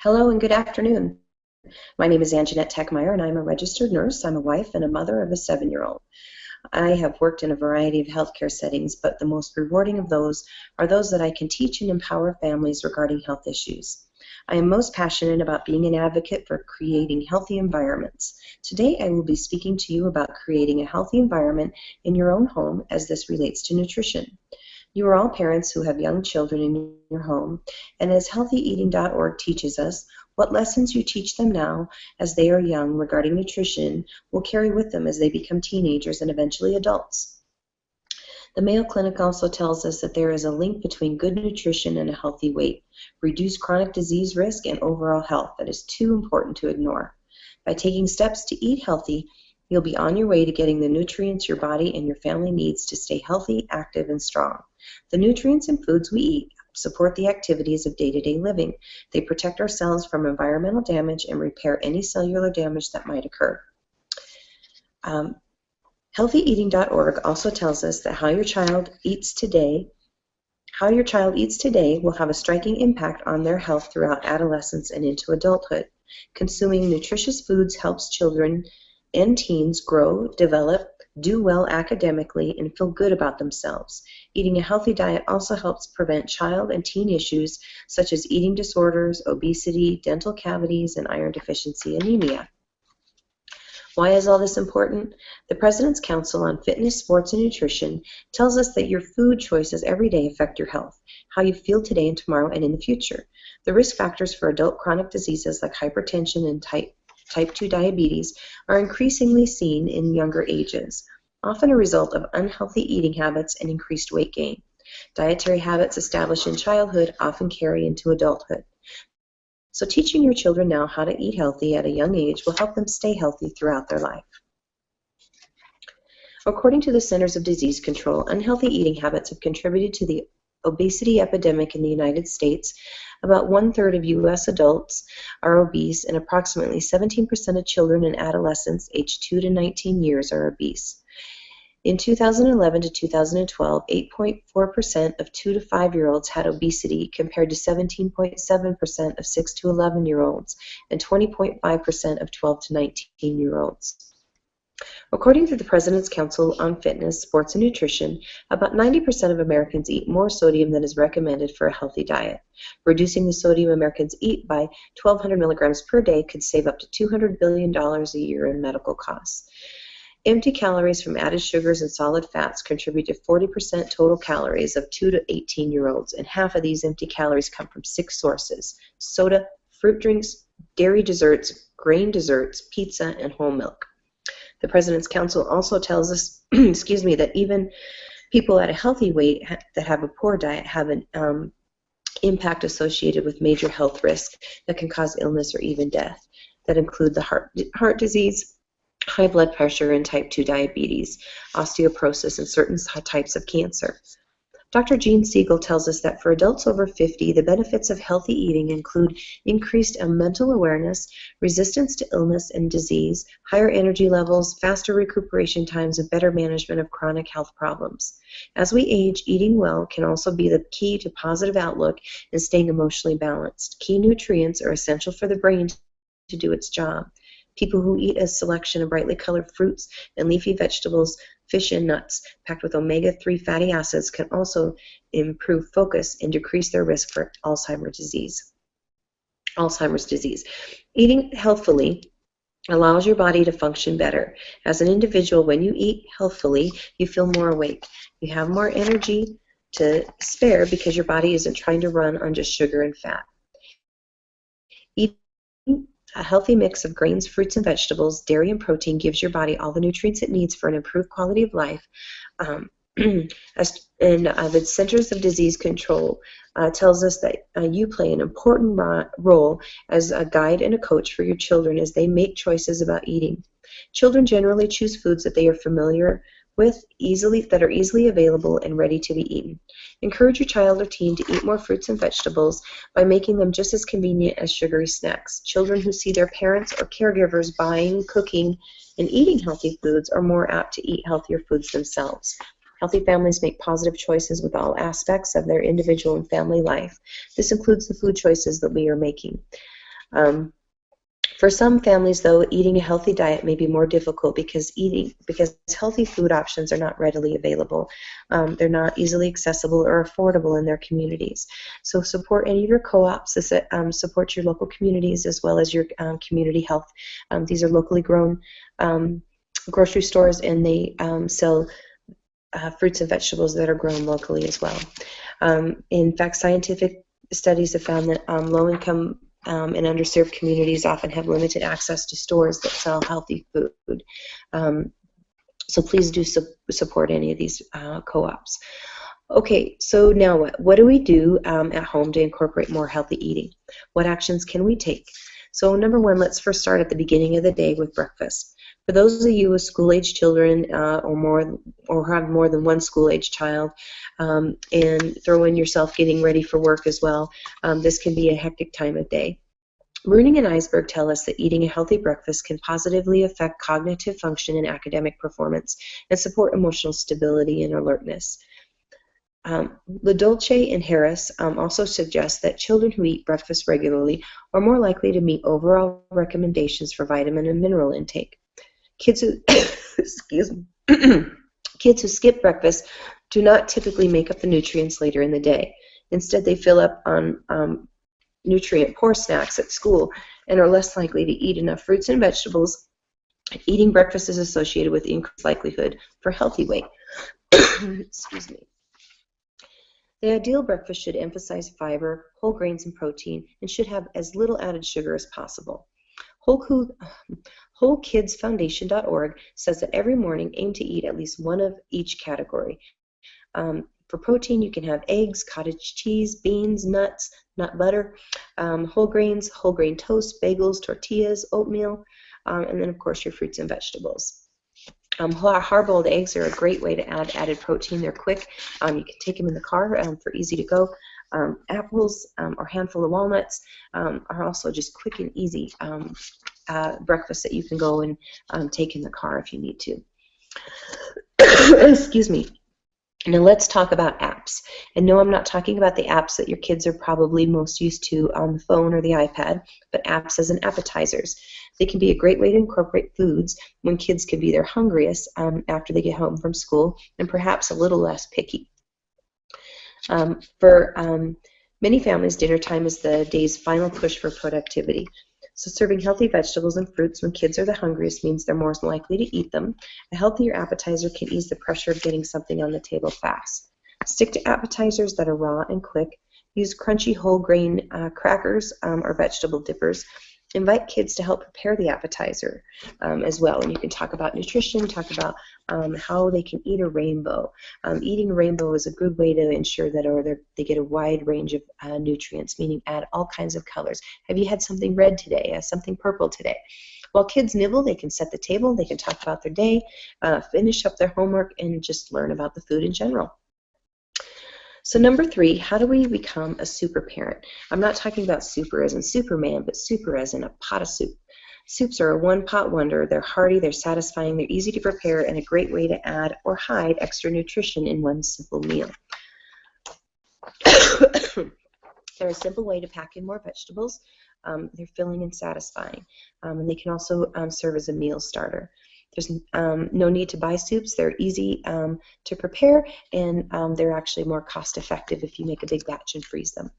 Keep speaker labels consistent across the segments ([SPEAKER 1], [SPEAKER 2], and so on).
[SPEAKER 1] Hello and good afternoon. My name is Anjanette Techmeyer and I'm a registered nurse. I'm a wife and a mother of a 7-year-old. I have worked in a variety of healthcare settings, but the most rewarding of those are those that I can teach and empower families regarding health issues. I am most passionate about being an advocate for creating healthy environments. Today I will be speaking to you about creating a healthy environment in your own home as this relates to nutrition. You are all parents who have young children in your home, and as HealthyEating.org teaches us, what lessons you teach them now as they are young regarding nutrition will carry with them as they become teenagers and eventually adults. The Mayo Clinic also tells us that there is a link between good nutrition and a healthy weight, reduced chronic disease risk, and overall health that is too important to ignore. By taking steps to eat healthy, you'll be on your way to getting the nutrients your body and your family needs to stay healthy, active, and strong. The nutrients in foods we eat support the activities of day-to-day living. They protect our cells from environmental damage and repair any cellular damage that might occur. HealthyEating.org also tells us that how your child eats today will have a striking impact on their health throughout adolescence and into adulthood. Consuming nutritious foods helps children and teens grow, develop, do well academically, and feel good about themselves. Eating a healthy diet also helps prevent child and teen issues such as eating disorders, obesity, dental cavities, and iron deficiency anemia. Why is all this important? The President's Council on Fitness, Sports, and Nutrition tells us that your food choices every day affect your health, how you feel today and tomorrow and in the future. The risk factors for adult chronic diseases like hypertension and type 2 diabetes are increasingly seen in younger ages, often a result of unhealthy eating habits and increased weight gain. Dietary habits established in childhood often carry into adulthood. So teaching your children now how to eat healthy at a young age will help them stay healthy throughout their life. According to the Centers of Disease Control, unhealthy eating habits have contributed to the obesity epidemic in the United States. About 1/3 of U.S. adults are obese, and approximately 17% of children and adolescents aged 2 to 19 years are obese. In 2011 to 2012, 8.4% of 2 to 5-year-olds had obesity compared to 17.7% of 6 to 11-year-olds and 20.5% of 12 to 19-year-olds. According to the President's Council on Fitness, Sports, and Nutrition, about 90% of Americans eat more sodium than is recommended for a healthy diet. Reducing the sodium Americans eat by 1,200 milligrams per day could save up to $200 billion a year in medical costs. Empty calories from added sugars and solid fats contribute to 40% total calories of 2 to 18-year-olds, and half of these empty calories come from 6 sources: soda, fruit drinks, dairy desserts, grain desserts, pizza, and whole milk. The President's Council also tells us that even people at a healthy weight that have a poor diet have an impact associated with major health risks that can cause illness or even death, that include the heart disease, high blood pressure, and type 2 diabetes, osteoporosis, and certain types of cancer. Dr. Gene Siegel tells us that for adults over 50, the benefits of healthy eating include increased mental awareness, resistance to illness and disease, higher energy levels, faster recuperation times, and better management of chronic health problems. As we age, eating well can also be the key to positive outlook and staying emotionally balanced. Key nutrients are essential for the brain to do its job. People who eat a selection of brightly colored fruits and leafy vegetables, fish, and nuts packed with omega-3 fatty acids can also improve focus and decrease their risk for Alzheimer's disease. Eating healthfully allows your body to function better. As an individual, when you eat healthfully, you feel more awake. You have more energy to spare because your body isn't trying to run on just sugar and fat. Eating a healthy mix of grains, fruits, and vegetables, dairy, and protein gives your body all the nutrients it needs for an improved quality of life. The Centers of Disease Control tells us that you play an important role as a guide and a coach for your children as they make choices about eating. Children generally choose foods that they are familiar with, that are easily available and ready to be eaten. Encourage your child or teen to eat more fruits and vegetables by making them just as convenient as sugary snacks. Children who see their parents or caregivers buying, cooking, and eating healthy foods are more apt to eat healthier foods themselves. Healthy families make positive choices with all aspects of their individual and family life. This includes the food choices that we are making. For some families, though, eating a healthy diet may be more difficult because healthy food options are not readily available. They're not easily accessible or affordable in their communities. So support any of your co-ops that support your local communities as well as your community health. These are locally grown grocery stores, and they sell fruits and vegetables that are grown locally as well. In fact, scientific studies have found that low-income and underserved communities often have limited access to stores that sell healthy food. So please do support any of these co-ops. Okay, so now what? What do we do at home to incorporate more healthy eating? What actions can we take? So number one, let's first start at the beginning of the day with breakfast. For those of you with school-age children or have more than one school-age child, and throw in yourself getting ready for work as well, this can be a hectic time of day. Bruning and Eisberg tell us that eating a healthy breakfast can positively affect cognitive function and academic performance and support emotional stability and alertness. LaDolce and Harris also suggest that children who eat breakfast regularly are more likely to meet overall recommendations for vitamin and mineral intake. Kids who kids who skip breakfast do not typically make up the nutrients later in the day. Instead, they fill up on nutrient-poor snacks at school and are less likely to eat enough fruits and vegetables. Eating breakfast is associated with increased likelihood for healthy weight. Excuse me. The ideal breakfast should emphasize fiber, whole grains, and protein, and should have as little added sugar as possible. WholeKidsFoundation.org says that every morning aim to eat at least one of each category. For protein, you can have eggs, cottage cheese, beans, nuts, nut butter, whole grains, whole grain toast, bagels, tortillas, oatmeal, and then, of course, your fruits and vegetables. Hard-boiled eggs are a great way to add added protein. They're quick. You can take them in the car for easy to go. Apples or a handful of walnuts are also just quick and easy breakfast that you can go and take in the car if you need to. Excuse me. Now let's talk about apps. And no, I'm not talking about the apps that your kids are probably most used to on the phone or the iPad, but apps as in appetizers. They can be a great way to incorporate foods when kids can be their hungriest after they get home from school and perhaps a little less picky. For many families, dinner time is the day's final push for productivity. So serving healthy vegetables and fruits when kids are the hungriest means they're more likely to eat them. A healthier appetizer can ease the pressure of getting something on the table fast. Stick to appetizers that are raw and quick. Use crunchy whole grain crackers or vegetable dippers. Invite kids to help prepare the appetizer as well. And you can talk about nutrition, talk about how they can eat a rainbow. Eating a rainbow is a good way to ensure that they get a wide range of nutrients, meaning add all kinds of colors. Have you had something red today? Something purple today? While kids nibble, they can set the table, they can talk about their day, finish up their homework, and just learn about the food in general. So number 3, how do we become a super parent? I'm not talking about super as in Superman, but super as in a pot of soup. Soups are a one-pot wonder. They're hearty, they're satisfying, they're easy to prepare, and a great way to add or hide extra nutrition in one simple meal. They're a simple way to pack in more vegetables. They're filling and satisfying, and they can also serve as a meal starter. There's no need to buy soups. They're easy to prepare, and they're actually more cost-effective if you make a big batch and freeze them.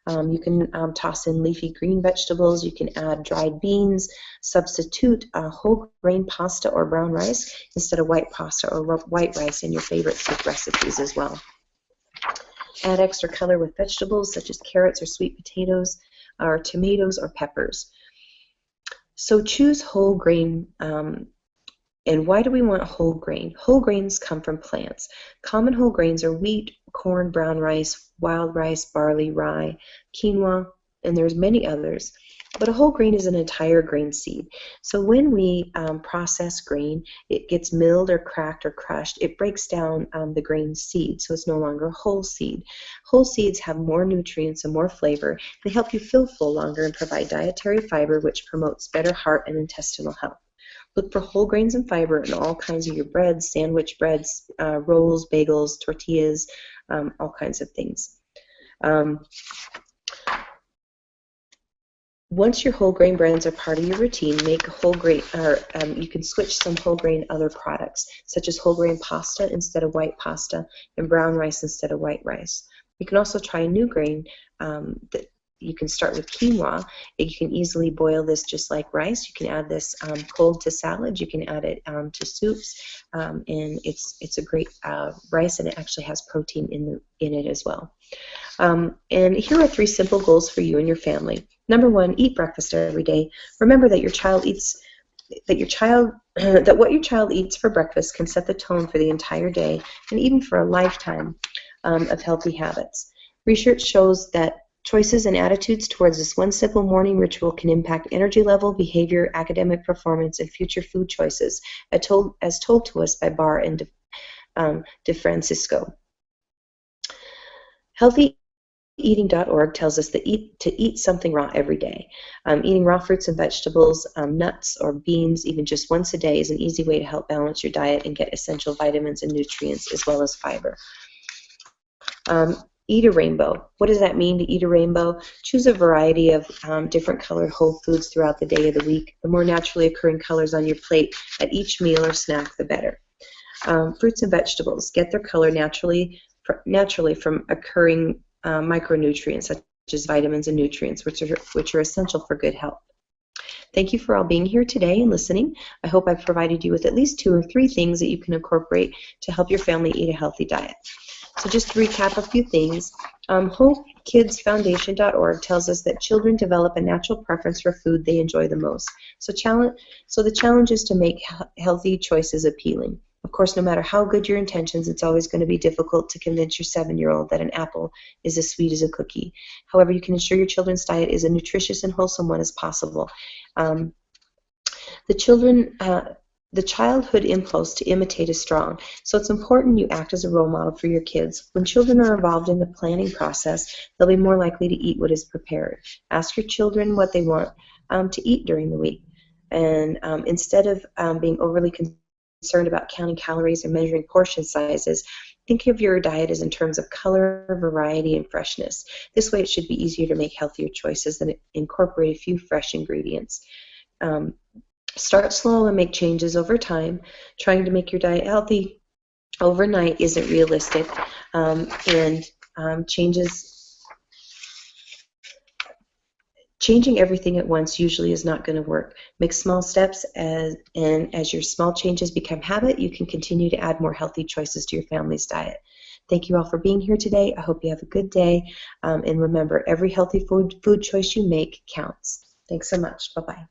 [SPEAKER 1] You can toss in leafy green vegetables. You can add dried beans. Substitute whole grain pasta or brown rice instead of white pasta or white rice in your favorite soup recipes as well. Add extra color with vegetables such as carrots or sweet potatoes or tomatoes or peppers. So choose whole grain. And why do we want whole grain? Whole grains come from plants. Common whole grains are wheat, corn, brown rice, wild rice, barley, rye, quinoa, and there's many others. But a whole grain is an entire grain seed. So when we process grain, it gets milled or cracked or crushed. It breaks down the grain seed, so it's no longer a whole seed. Whole seeds have more nutrients and more flavor. They help you feel full longer and provide dietary fiber, which promotes better heart and intestinal health. Look for whole grains and fiber in all kinds of your breads, sandwich breads, rolls, bagels, tortillas, all kinds of things. Once your whole grain blends are part of your routine, make whole grain, or you can switch some whole grain other products, such as whole grain pasta instead of white pasta and brown rice instead of white rice. You can also try a new grain that you can start with quinoa. You can easily boil this just like rice. You can add this cold to salad. You can add it to soups, and it's a great rice, and it actually has protein in it as well. And here are 3 simple goals for you and your family. Number 1, eat breakfast every day. Remember that that what your child eats for breakfast can set the tone for the entire day and even for a lifetime of healthy habits. Research shows that choices and attitudes towards this one simple morning ritual can impact energy level, behavior, academic performance, and future food choices, as told to us by Barr and DeFrancisco. HealthyEating.org tells us to eat something raw every day. Eating raw fruits and vegetables, nuts or beans, even just once a day, is an easy way to help balance your diet and get essential vitamins and nutrients as well as fiber. Eat a rainbow. What does that mean, to eat a rainbow? Choose a variety of different colored whole foods throughout the day of the week. The more naturally occurring colors on your plate at each meal or snack, the better. Fruits and vegetables get their color naturally from occurring micronutrients such as vitamins and nutrients, which are essential for good health. Thank you for all being here today and listening. I hope I've provided you with at least 2 or 3 things that you can incorporate to help your family eat a healthy diet. So just to recap a few things, WholeKidsFoundation.org tells us that children develop a natural preference for food they enjoy the most. So the challenge is to make healthy choices appealing. Of course, no matter how good your intentions, it's always going to be difficult to convince your 7-year-old that an apple is as sweet as a cookie. However, you can ensure your children's diet is as nutritious and wholesome one as possible. The childhood impulse to imitate is strong, so it's important you act as a role model for your kids. When children are involved in the planning process, they'll be more likely to eat what is prepared. Ask your children what they want to eat during the week, and instead of being overly concerned about counting calories or measuring portion sizes, think of your diet as in terms of color, variety, and freshness. This way it should be easier to make healthier choices than incorporate a few fresh ingredients. Start slow and make changes over time. Trying to make your diet healthy overnight isn't realistic, changing everything at once usually is not going to work. Make small steps, and as your small changes become habit, you can continue to add more healthy choices to your family's diet. Thank you all for being here today. I hope you have a good day, and remember, every healthy food choice you make counts. Thanks so much. Bye-bye.